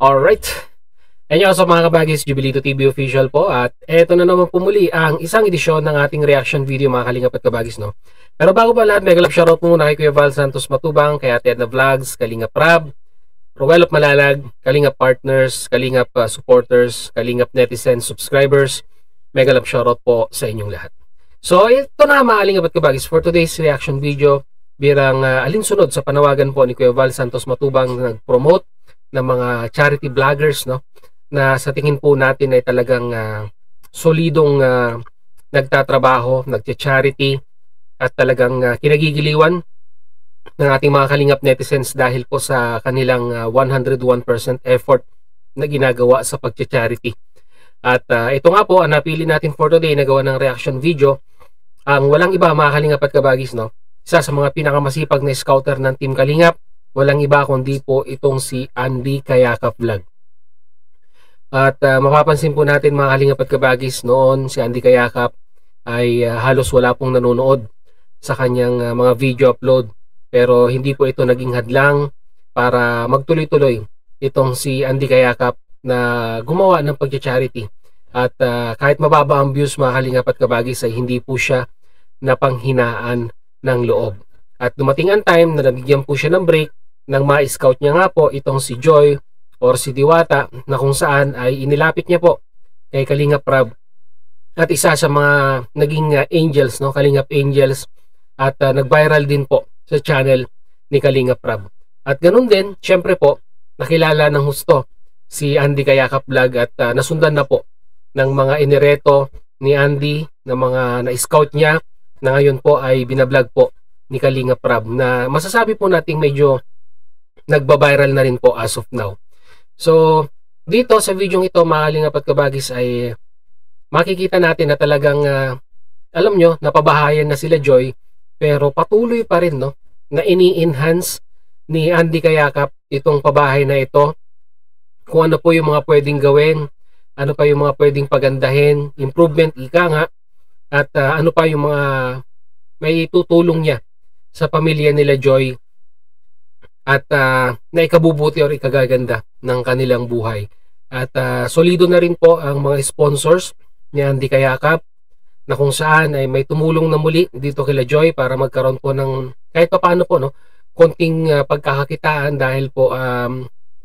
Alright. Ayan sa mga kabagis, Jubilito TV official po at eto na naman pumuli ang isang edisyon ng ating reaction video mga kalingap at kabagis, no? Pero bago pa lahat, mega love shoutout muna kay Kuya Val Santos Matubang, kay Ate Edna Vlogs, Kalingap Rab, Roel of Malalag, Kalingap Partners, Kalingap Supporters, Kalingap Netizens, Subscribers. Mega love shoutout po sa inyong lahat. So ito na mga kalingap at kabagis for today's reaction video birang alinsunod sa panawagan po ni Kuya Val Santos Matubang na nag-promote ng mga charity vloggers, no, na sa tingin po natin ay talagang solidong nagtatrabaho, nagcha-charity at talagang kinagigiliwan ng ating mga kalingap netizens dahil po sa kanilang 101% effort na ginagawa sa pagcha-charity. At ito nga po ang napili natin for today na gawa ng reaction video, ang walang iba mga kalingap at kabagis, no, isa sa mga pinakamasipag na scouter ng Team Kalingap. Walang iba kundi po itong si Andy Kayakap Vlog. At mapapansin po natin mga kalingap at kabagis, noon si Andy Kayakap ay halos wala pong nanonood sa kanyang mga video upload. Pero hindi po ito naging hadlang para magtuloy-tuloy itong si Andy Kayakap na gumawa ng pagcha-charity. At kahit mababa ang views mga kalingap at kabagis ay hindi po siya napanghinaan ng loob. At dumating ang time na nabigyan po siya ng break nang ma-scout niya nga po itong si Joy or si Diwata, na kung saan ay inilapit niya po kay Kalingap Rab at isa sa mga naging angels, no, Kalingap Angels, at nag-viral din po sa channel ni Kalingap Rab. At ganun din, syempre po, nakilala ng husto si Andy Kayakap Vlog at nasundan na po ng mga inireto ni Andy na mga na-scout niya na ngayon po ay binablog po ni Kalingap Rab, na masasabi po nating medyo nagba-viral na rin po as of now. So dito sa video ito mga kalingap at kabagis ay makikita natin na talagang alam nyo, napabahayan na sila Joy, pero patuloy pa rin, no, na ini-enhance ni Andy Kayakap itong pabahay na ito, kung ano po yung mga pwedeng gawin, ano pa yung mga pwedeng pagandahin, improvement ika nga, at ano pa yung mga may tutulong niya sa pamilya nila Joy at na ikabubuti o ikagaganda ng kanilang buhay. At solido na rin po ang mga sponsors ni Andy Kayakap, na kung saan ay may tumulong na muli dito kila Joy para magkaroon po ng kahit pa paano po, no, konting pagkakakitaan dahil po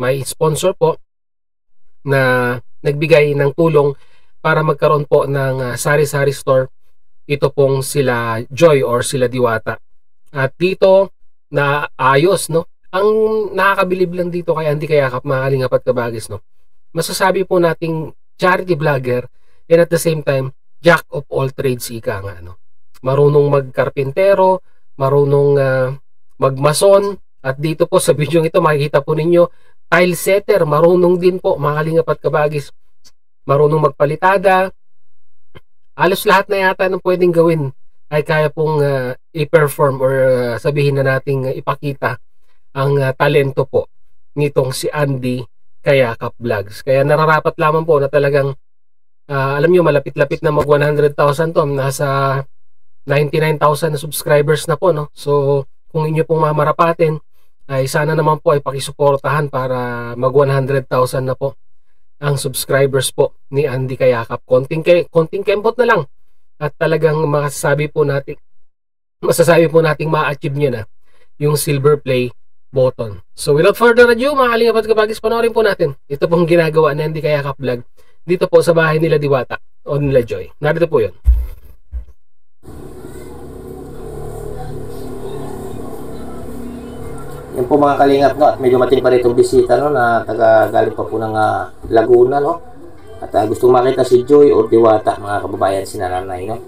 may sponsor po na nagbigay ng tulong para magkaroon po ng sari-sari store, ito pong sila Joy or sila Diwata. At dito na ayos, no, ang nakakabilib lang dito kay Andy Kayakap mga kalingap at kabagis, no, masasabi po nating charity vlogger and at the same time jack of all trades ika nga, no. Marunong magkarpintero, marunong magmason, at dito po sa video ito makikita po ninyo tile setter, marunong din po mga kalingap at kabagis, marunong magpalitada. Halos lahat na yata ng pwedeng gawin ay kaya pong i-perform or sabihin na nating ipakita ang talento po nitong si Andy Kayakap Vlogs. Kaya nararapat lamang po na talagang alam nyo, malapit-lapit na mag 100,000 to, nasa 99,000 na subscribers na po, no. So kung inyo pong mamarapatin ay sana naman po ay pakisuportahan para mag 100,000 na po ang subscribers po ni Andy Kayakap. Konting kempot na lang at talagang masasabi po natin ma-achieve nyo na yung silver play button. So without further ado mga kalingap at kabagis, panoorin po natin ito pong ginagawa ni Andy Kayakap Vlog dito po sa bahay nila Diwata o nila Joy. Narito po yun. Yan po mga kalingap, no, at medyo mating pa rin itong bisita, no, na galing pa po ng Laguna, no, at gustong makita si Joy o Diwata, mga kababayan, si nanay, no.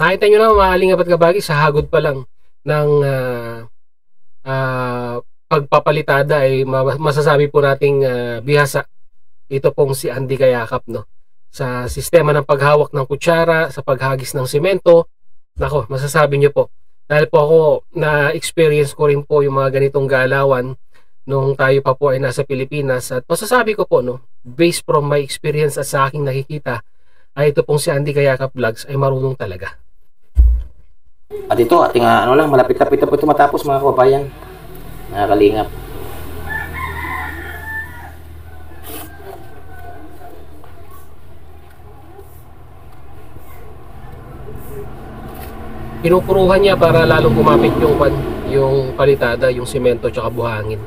Nakita nyo na mga kalingap at kabagis, sa hagod pa lang ng pagpapalitada ay masasabi po nating bihasa ito pong si Andy Kayakap, no, sa sistema ng paghawak ng kutsara, sa paghagis ng semento. Nako, masasabi nyo po, dahil po ako na-experience ko rin po yung mga ganitong galawan nung tayo pa po ay nasa Pilipinas, at masasabi ko po, no, based from my experience at sa aking nakikita, ay ito pong si Andy Kayakap Vlogs ay marunong talaga. At ito, ating malapit-lapit na po ito matapos mga kababayan, mga kalingap. pinupuruhan niya para lalong gumapit yung palitada, yung semento tsaka buhangin.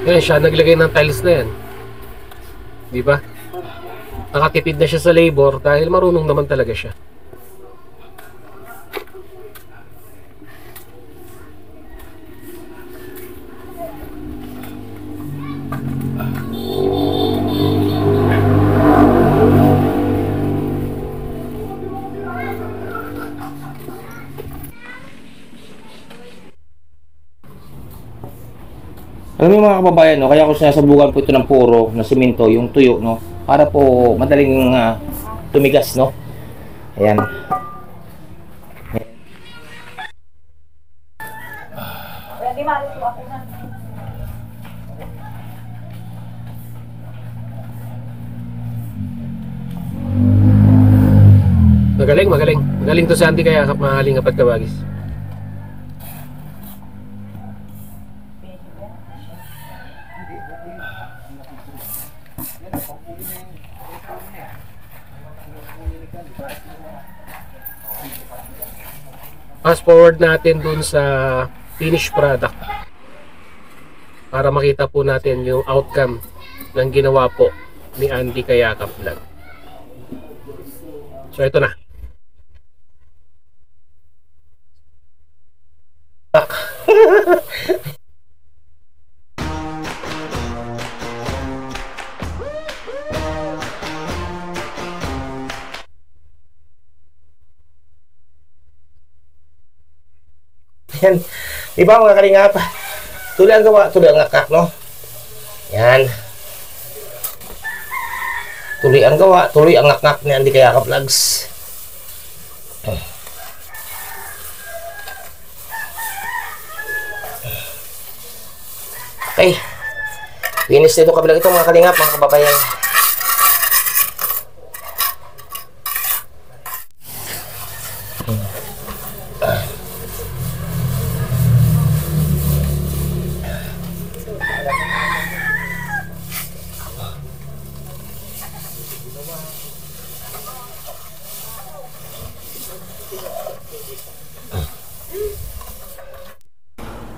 Yan siya, naglagay ng tiles na yan. Di ba? Nakatipid na siya sa labor dahil marunong naman talaga siya. Alam mo mga kababayan, no, kaya ko sinasabugan po ito ng puro na simento, yung tuyo, no, para po madaling tumigas, no. Ayan. Magaling, magaling. Magaling to si Andy kaya mga kalingap at kabagis. Fast forward natin dun sa finished product para makita po natin yung outcome ng ginawa po ni Andy Kayakap Vlog. So ito na. Yan. Diba mga kalingap? Tuloy ang gawa, tuloy ang ngakak, no? Yan. Tuloy ang gawa, tuloy ang ngakak ni Andy Kayakap Vlogs. Okay. Finish nito kabilang ito mga kalingap, mga kababayan.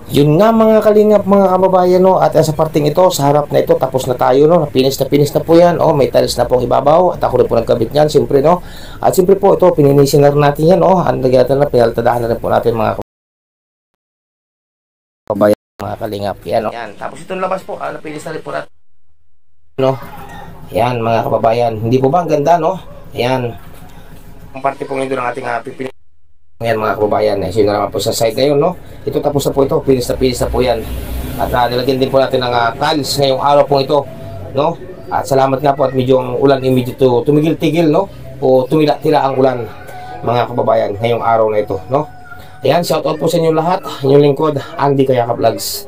Yun nga mga kalingap, mga kababayan, no, at sa parting ito, sa harap na ito, tapos na tayo, no, finish na po yan, oh, may tiles na pong ibabaw, at ako rin po nagkabit yan, siyempre, no, at siyempre po, ito, pininisin na rin natin yan, oh, andagatan na, pinaltadahan na rin po natin, mga kababayan, mga kalingap, yan, no, yan, tapos itong labas po, napilis na rin po natin, no, yan, mga kababayan, hindi po ba ang ganda, no, yan, ang parte po ngayon ng ating pipili. Ngayon mga kababayan, sino naman po sa side ngayon, no? Ito tapos na po ito, pinis na po yan. At nilagyan din po natin ng tiles ngayong araw po ito, no? At salamat nga po at medyo ang ulan medyo tumigil-tigil, no? O tumila-tila ang ulan, mga kababayan, ngayong araw na ito, no? Ayan, shoutout po sa inyo lahat, inyong lingkod, Andy Kayakap Vlogs.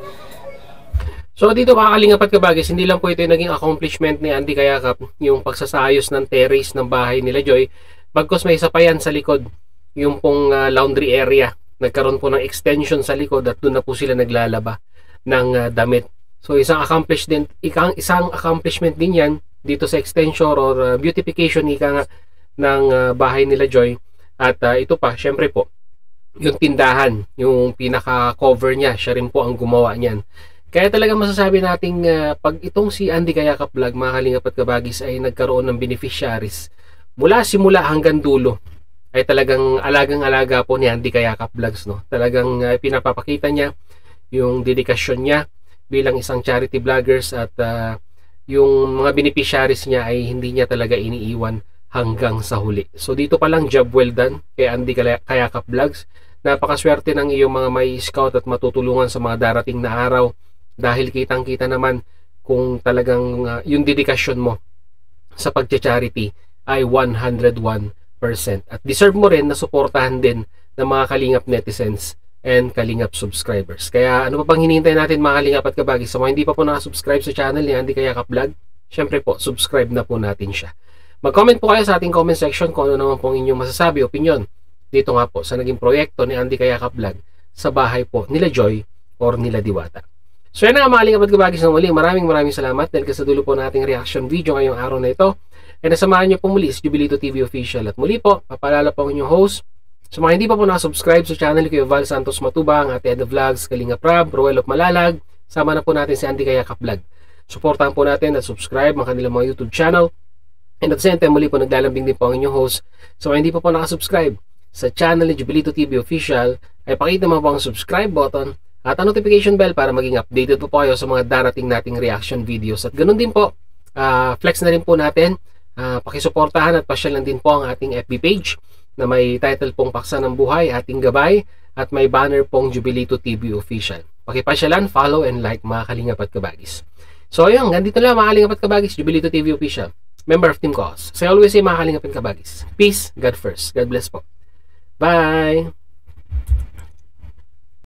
So dito mga kalingap at kabagis, hindi lang po ito yung naging accomplishment ni Andy Kayakap, yung pagsasayos ng terrace ng bahay nila Joy, bagkos may isa pa yan sa likod, yung pong laundry area. Nagkaroon po ng extension sa likod at doon na po sila naglalaba ng damit. So isang accomplishment din yan dito sa extension or beautification ika nga ng bahay nila Joy. At ito pa, syempre po, yung tindahan, yung pinaka-cover niya, siya rin po ang gumawa niyan. Kaya talaga masasabi nating pag itong si Andy Kayakap Vlog, mga kalingap at kabagis, ay nagkaroon ng beneficiaries mula simula hanggang dulo, ay talagang alagang-alaga po ni Andy Kayakap Vlogs, no? Talagang pinapapakita niya yung dedikasyon niya bilang isang charity vloggers at yung mga beneficiaries niya ay hindi niya talaga iniiwan hanggang sa huli. So dito pa lang, job well done kay Andy Kayakap Vlogs. Napakaswerte ng iyong mga may scout at matutulungan sa mga darating na araw dahil kitang-kita naman kung talagang yung dedikasyon mo sa pagcha-charity ay 101%. At deserve mo rin na suportahan din ng mga kalingap netizens and kalingap subscribers. Kaya ano pa bang hinihintay natin mga kalingap at kabagis? Sa mga hindi pa po nakasubscribe sa channel ni Andy Kayakap Vlog, syempre po, subscribe na po natin siya. Mag-comment po kayo sa ating comment section kung ano naman pong inyong masasabi, opinion dito nga po sa naging proyekto ni Andy Kayakap Vlog sa bahay po nila Joy or nila Diwata. So yan na nga mga kalingap at kabagis ng muli. Maraming salamat dahil sa dulo po nating reaction video ngayong araw na ito. And nasamahan nyo po muli si Jubilito TV Official. At muli po, papalala po ang inyong host. Sa mga hindi pa po nakasubscribe sa channel ni Kuya Val Santos Matubang, Ate Eda Vlogs, Kalingap Rab, Roel of Malalag, sama na po natin si Andy Kayakap Vlog. Suportahan po natin at subscribe ang kanilang mga YouTube channel. And at the same time, muli po naglalambing din po ang inyong host. Sa mga hindi pa po nakasubscribe sa channel ni Jubilito TV Official, ay pakita mo po ang subscribe button at ang notification bell para maging updated po kayo sa mga darating nating reaction videos. At ganun din po, flex na rin po natin, pakisuportahan at pasyalan din po ang ating FB page na may title pong Paksa ng Buhay, Ating Gabay, at may banner pong Jubilito TV Official. Pakipasyalan, follow, and like mga kalingap at kabagis. So ayun, ganito lang mga kalingap at kabagis, Jubilito TV Official, member of Team Cause. So I always say mga kalingap at kabagis, peace, God first. God bless po. Bye!